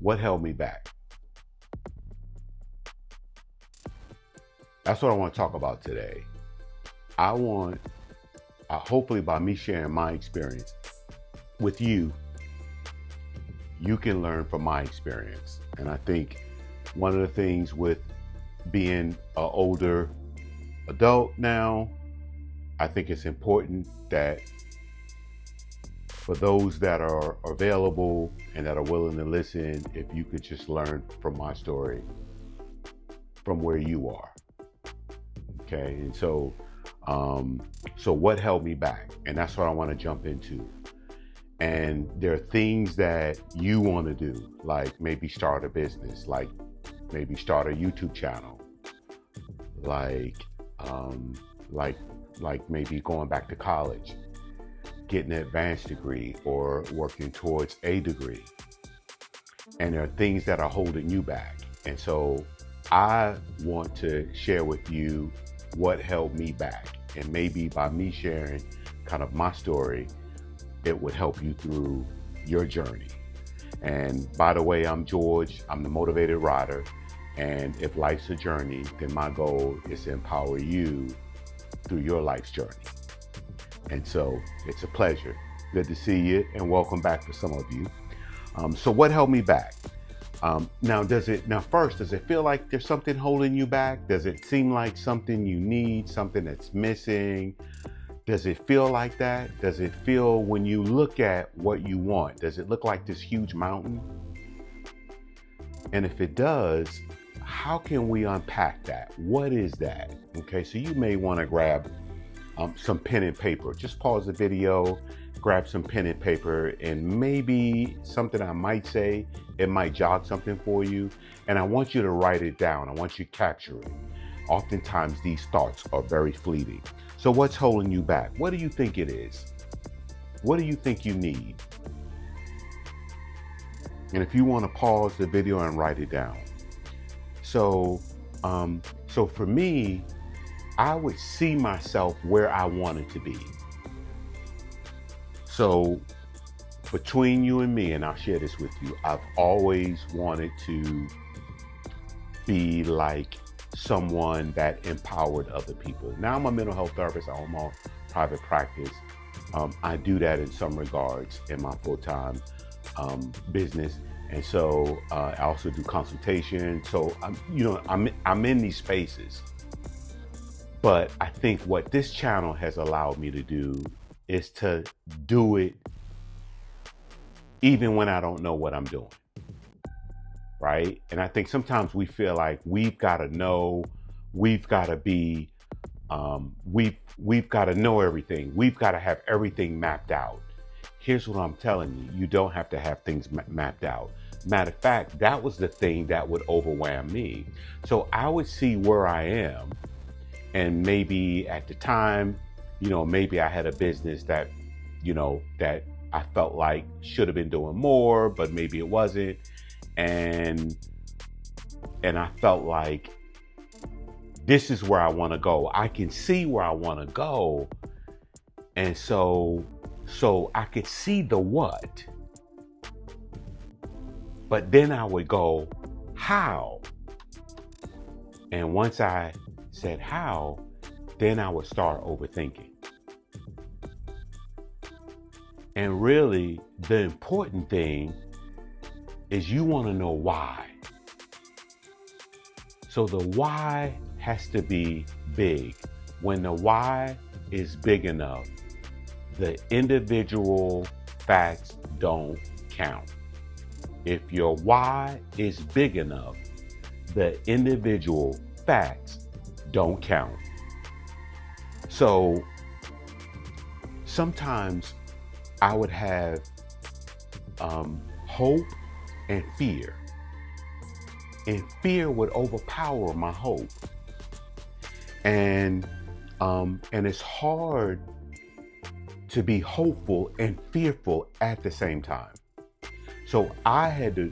What held me back? That's what I want to talk about today. I want, hopefully by me sharing my experience with you, you can learn from my experience. And I think one of the things with being an older adult now, I think it's important that for those that are available and that are willing to listen, if you could just learn from my story, from where you are. Okay, and so what held me back? And that's what I want to jump into. And there are things that you want to do, like maybe start a business, like maybe start a YouTube channel, like maybe going back to college, getting an advanced degree, or working towards a degree. And there are things that are holding you back. And so I want to share with you what held me back. And maybe by me sharing kind of my story, it would help you through your journey. And by the way, I'm George. I'm the Motivated Rider. And if life's a journey, then my goal is to empower you through your life's journey. And so it's a pleasure. Good to see you, and welcome back for some of you. So what held me back? Now, does it feel like there's something holding you back? Does it seem like something you need, something that's missing? Does it feel like that? Does it feel, when you look at what you want, does it look like this huge mountain? And if it does, how can we unpack that? What is that? Okay, so you may want to grab some pen and paper. Just pause the video, grab some pen and paper, and maybe something I might say, it might jog something for you. And I want you to write it down. I want you to capture it. Oftentimes these thoughts are very fleeting. So what's holding you back? What do you think it is? What do you think you need? And if you want to pause the video and write it down. So for me, I would see myself where I wanted to be. So between you and me, and I'll share this with you, I've always wanted to be like someone that empowered other people. Now I'm a mental health therapist. I own my private practice. I do that in some regards in my full-time business. And so I also do consultation. So I'm in these spaces. But I think what this channel has allowed me to do is to do it even when I don't know what I'm doing, right? And I think sometimes we feel like we've got to know, we've got to be, we've got to know everything. We've got to have everything mapped out. Here's what I'm telling you. You don't have to have things mapped out. Matter of fact, that was the thing that would overwhelm me. So I would see where I am. And maybe at the time, maybe I had a business that, that I felt like should have been doing more, but maybe it wasn't. And I felt like this is where I want to go. I can see where I want to go. And so I could see the what. But then I would go, how? And once I said how, then I would start overthinking. And really, the important thing is you want to know why. So the why has to be big. When the why is big enough, the individual facts don't count. If your why is big enough, the individual facts don't count. So sometimes I would have hope and fear. And fear would overpower my hope. And it's hard to be hopeful and fearful at the same time. So I had to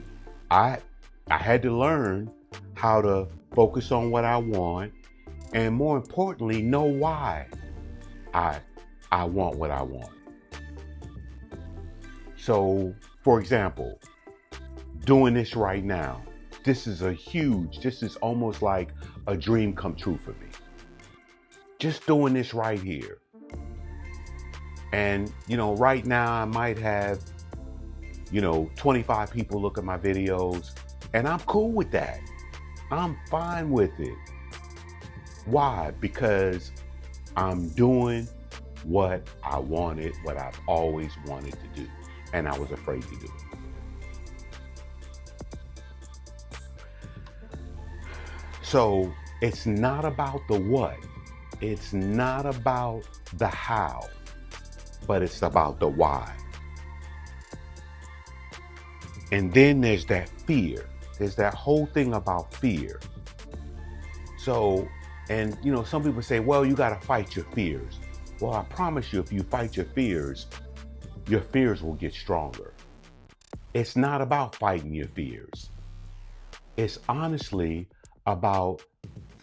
learn how to focus on what I want, and more importantly, know why I want what I want. So, for example, doing this right now. This is almost like a dream come true for me. Just doing this right here. And, right now I might have, 25 people look at my videos, and I'm cool with that. I'm fine with it. Why? Because I'm doing what I wanted, what I've always wanted to do, and I was afraid to do it. So it's not about the what, it's not about the how, but it's about the why. And then there's that fear. There's that whole thing about fear. So, and some people say, well, you got to fight your fears. Well, I promise you, if you fight your fears will get stronger. It's not about fighting your fears. It's honestly about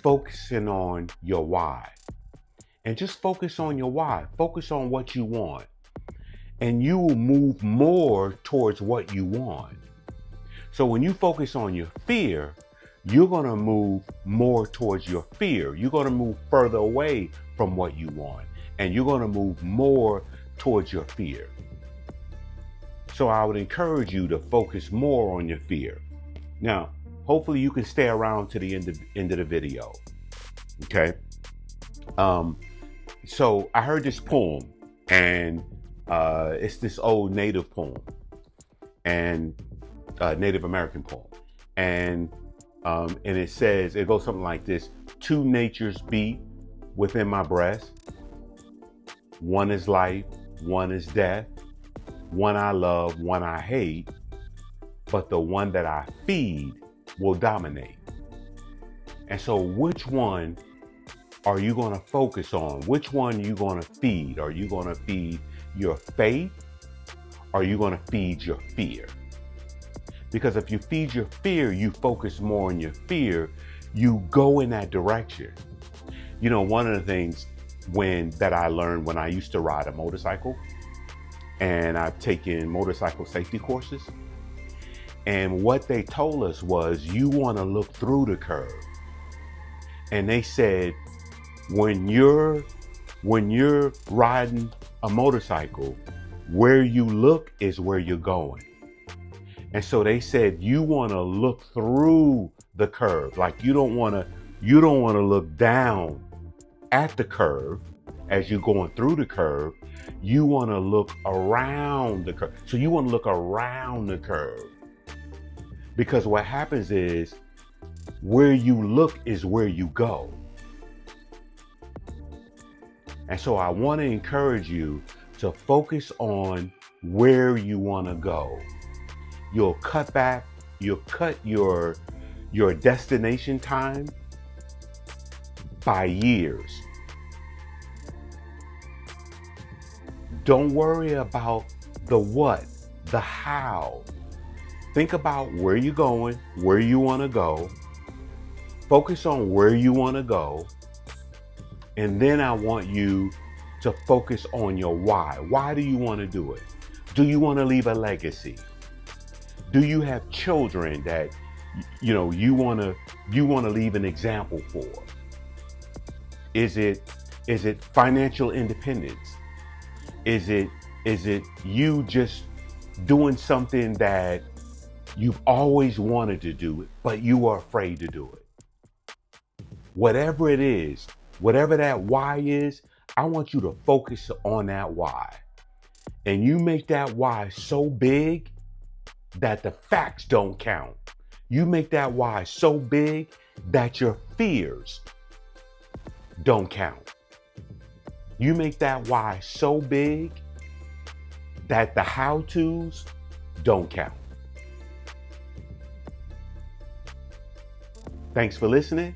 focusing on your why. And just focus on your why. Focus on what you want. And you will move more towards what you want. So when you focus on your fear, you're going to move more towards your fear. You're going to move further away from what you want. And you're going to move more towards your fear. So I would encourage you to focus more on your fear. Now, hopefully you can stay around to the end of the video. Okay. So I heard this poem, and it's this old native poem, and Native American poem. And it says, it goes something like this: two natures beat within my breast. One is life, one is death. One I love, one I hate. But the one that I feed will dominate. And so which one are you going to focus on? Which one are you going to feed? Are you going to feed your faith? Or are you going to feed your fear? Because if you feed your fear, you focus more on your fear, you go in that direction. One of the things that I learned when I used to ride a motorcycle, and I've taken motorcycle safety courses, and what they told us was, you want to look through the curve. And they said, when you're riding a motorcycle, where you look is where you're going. And so they said, you want to look through the curve. Like you don't want to look down at the curve as you're going through the curve. You want to look around the curve. So you want to look around the curve. Because what happens is, where you look is where you go. And so I want to encourage you to focus on where you want to go. You'll cut your destination time by years. Don't worry about the what, the how. Think about where you're going, where you want to go. Focus on where you want to go. And then I want you to focus on your why. Why do you want to do it? Do you want to leave a legacy? Do you have children that you want to leave an example for? Is it financial independence? Is it you just doing something that you've always wanted to do, but you are afraid to do it? Whatever it is, whatever that why is, I want you to focus on that why. And you make that why so big that the facts don't count. You make that why so big that your fears don't count. You make that why so big that the how-tos don't count. Thanks for listening.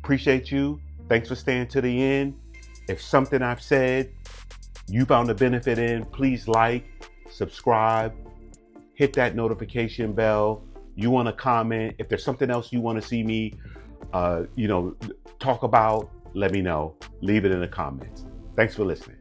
Appreciate you. Thanks for staying to the end. If something I've said you found a benefit in, please like, subscribe, hit that notification bell. You want to comment. If there's something else you want to see me, talk about, let me know. Leave it in the comments. Thanks for listening.